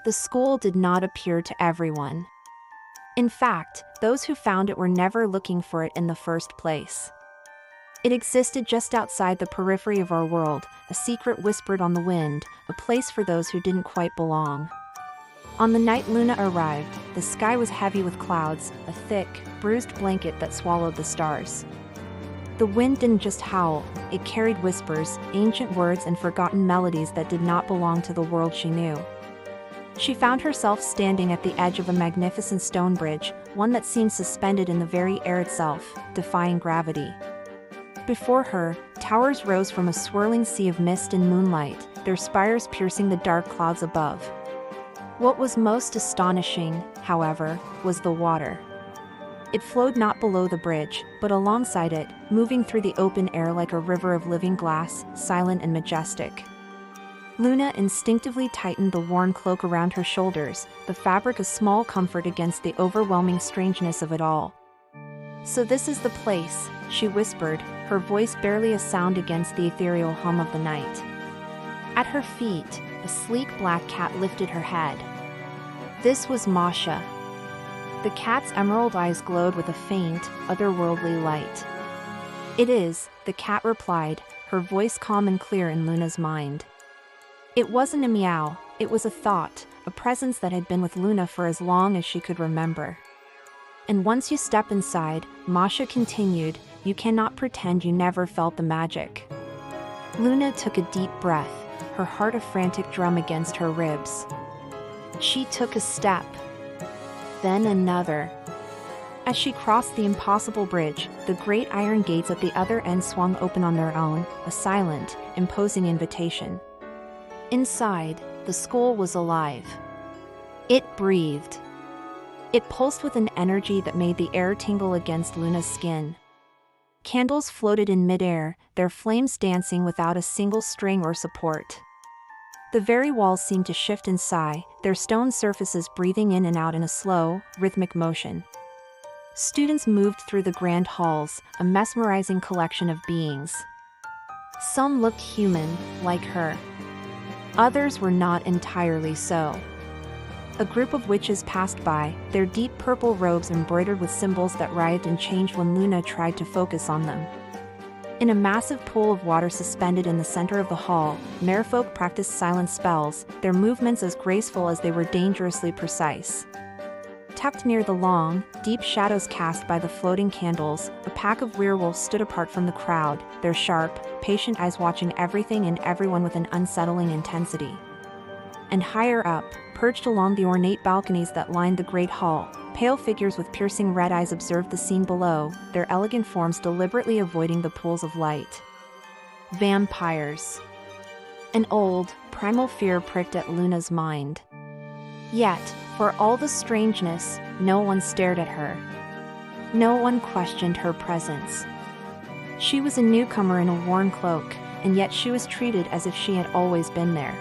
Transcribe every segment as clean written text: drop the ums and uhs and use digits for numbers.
the school did not appear to everyone. In fact, those who found it were never looking for it in the first place. It existed just outside the periphery of our world, a secret whispered on the wind, a place for those who didn't quite belong. On the night Luna arrived, the sky was heavy with clouds, a thick, bruised blanket that swallowed the stars. The wind didn't just howl, it carried whispers, ancient words and forgotten melodies that did not belong to the world she knew. She found herself standing at the edge of a magnificent stone bridge, one that seemed suspended in the very air itself, defying gravity. Before her, towers rose from a swirling sea of mist and moonlight, their spires piercing the dark clouds above. What was most astonishing, however, was the water. It flowed not below the bridge, but alongside it, moving through the open air like a river of living glass, silent and majestic. Luna instinctively tightened the worn cloak around her shoulders, the fabric a small comfort against the overwhelming strangeness of it all. "So this is the place," she whispered, her voice barely a sound against the ethereal hum of the night. At her feet, a sleek black cat lifted her head. This was Masha. The cat's emerald eyes glowed with a faint, otherworldly light. "It is," the cat replied, her voice calm and clear in Luna's mind. It wasn't a meow, it was a thought, a presence that had been with Luna for as long as she could remember. "And once you step inside," Masha continued, "you cannot pretend you never felt the magic." Luna took a deep breath, her heart a frantic drum against her ribs. She took a step, then another. As she crossed the impossible bridge, the great iron gates at the other end swung open on their own, a silent, imposing invitation. Inside, the school was alive. It breathed. It pulsed with an energy that made the air tingle against Luna's skin. Candles floated in midair, their flames dancing without a single string or support. The very walls seemed to shift and sigh, their stone surfaces breathing in and out in a slow, rhythmic motion. Students moved through the grand halls, a mesmerizing collection of beings. Some looked human, like her. Others were not entirely so. A group of witches passed by, their deep purple robes embroidered with symbols that writhed and changed when Luna tried to focus on them. In a massive pool of water suspended in the center of the hall, merfolk practiced silent spells, their movements as graceful as they were dangerously precise. Tucked near the long, deep shadows cast by the floating candles, a pack of werewolves stood apart from the crowd, their sharp, patient eyes watching everything and everyone with an unsettling intensity. And higher up, perched along the ornate balconies that lined the great hall, pale figures with piercing red eyes observed the scene below, their elegant forms deliberately avoiding the pools of light. Vampires. An old, primal fear pricked at Luna's mind. Yet, for all the strangeness, no one stared at her. No one questioned her presence. She was a newcomer in a worn cloak, and yet she was treated as if she had always been there.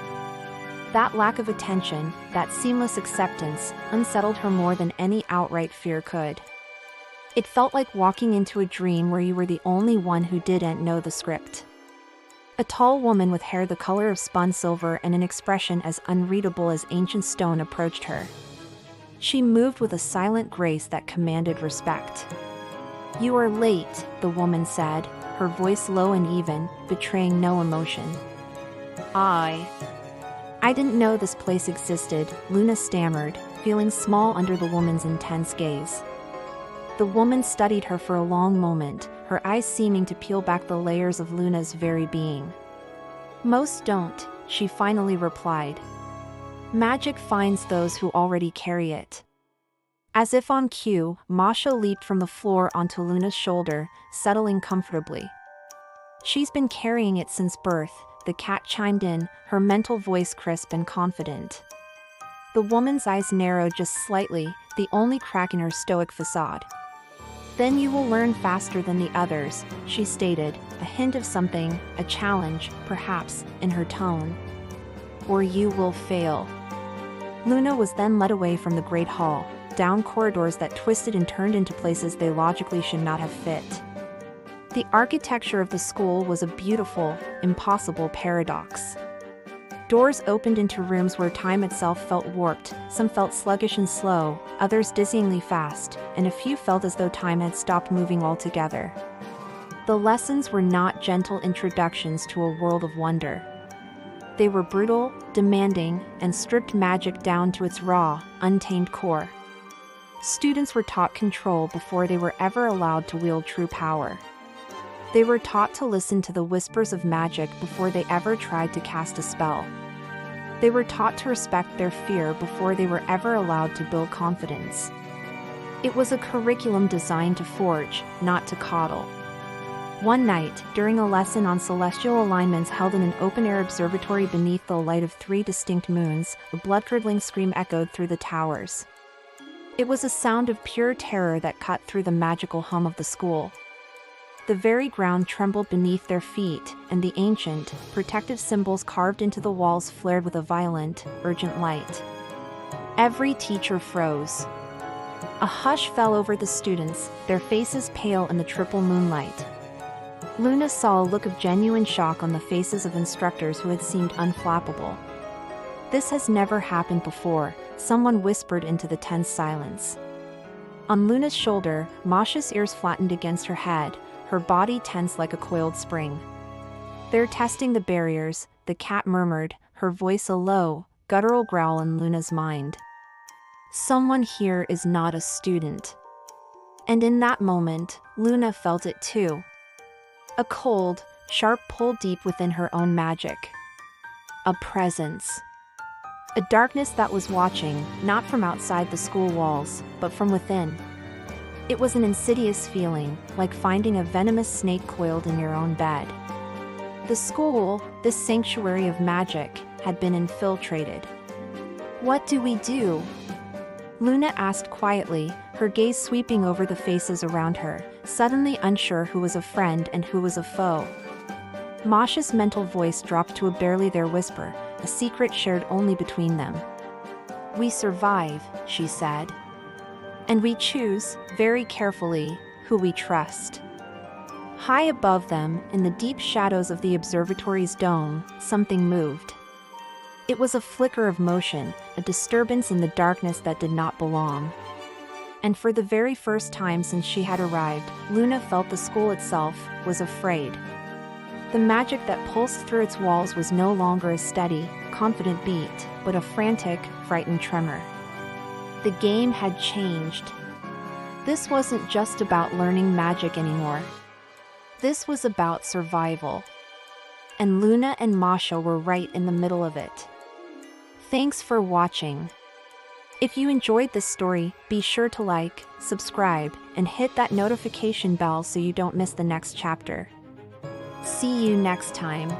That lack of attention, that seamless acceptance, unsettled her more than any outright fear could. It felt like walking into a dream where you were the only one who didn't know the script. A tall woman with hair the color of spun silver and an expression as unreadable as ancient stone approached her. She moved with a silent grace that commanded respect. "You are late," the woman said, her voice low and even, betraying no emotion. I didn't know this place existed," Luna stammered, feeling small under the woman's intense gaze. The woman studied her for a long moment, her eyes seeming to peel back the layers of Luna's very being. "Most don't," she finally replied. "Magic finds those who already carry it." As if on cue, Masha leaped from the floor onto Luna's shoulder, settling comfortably. "She's been carrying it since birth," the cat chimed in, her mental voice crisp and confident. The woman's eyes narrowed just slightly, the only crack in her stoic facade. "Then you will learn faster than the others," she stated, a hint of something, a challenge, perhaps, in her tone. "Or you will fail." Luna was then led away from the great hall, down corridors that twisted and turned into places they logically should not have fit. The architecture of the school was a beautiful, impossible paradox. Doors opened into rooms where time itself felt warped, some felt sluggish and slow, others dizzyingly fast, and a few felt as though time had stopped moving altogether. The lessons were not gentle introductions to a world of wonder. They were brutal, demanding, and stripped magic down to its raw, untamed core. Students were taught control before they were ever allowed to wield true power. They were taught to listen to the whispers of magic before they ever tried to cast a spell. They were taught to respect their fear before they were ever allowed to build confidence. It was a curriculum designed to forge, not to coddle. One night, during a lesson on celestial alignments held in an open-air observatory beneath the light of 3 distinct moons, a blood-curdling scream echoed through the towers. It was a sound of pure terror that cut through the magical hum of the school. The very ground trembled beneath their feet, and the ancient, protective symbols carved into the walls flared with a violent, urgent light. Every teacher froze. A hush fell over the students, their faces pale in the triple moonlight. Luna saw a look of genuine shock on the faces of instructors who had seemed unflappable. "This has never happened before," someone whispered into the tense silence. On Luna's shoulder, Masha's ears flattened against her head, her body tense like a coiled spring. "They're testing the barriers," the cat murmured, her voice a low, guttural growl in Luna's mind. "Someone here is not a student." And in that moment, Luna felt it too. A cold, sharp pull deep within her own magic. A presence. A darkness that was watching, not from outside the school walls, but from within. It was an insidious feeling, like finding a venomous snake coiled in your own bed. The school, this sanctuary of magic, had been infiltrated. "What do we do?" Luna asked quietly, her gaze sweeping over the faces around her, suddenly unsure who was a friend and who was a foe. Masha's mental voice dropped to a barely there whisper, a secret shared only between them. "We survive," she said. "And we choose, very carefully, who we trust." High above them, in the deep shadows of the observatory's dome, something moved. It was a flicker of motion, a disturbance in the darkness that did not belong. And for the very first time since she had arrived, Luna felt the school itself was afraid. The magic that pulsed through its walls was no longer a steady, confident beat, but a frantic, frightened tremor. The game had changed. This wasn't just about learning magic anymore. This was about survival. And Luna and Masha were right in the middle of it. Thanks for watching. If you enjoyed this story, be sure to like, subscribe, and hit that notification bell so you don't miss the next chapter. See you next time.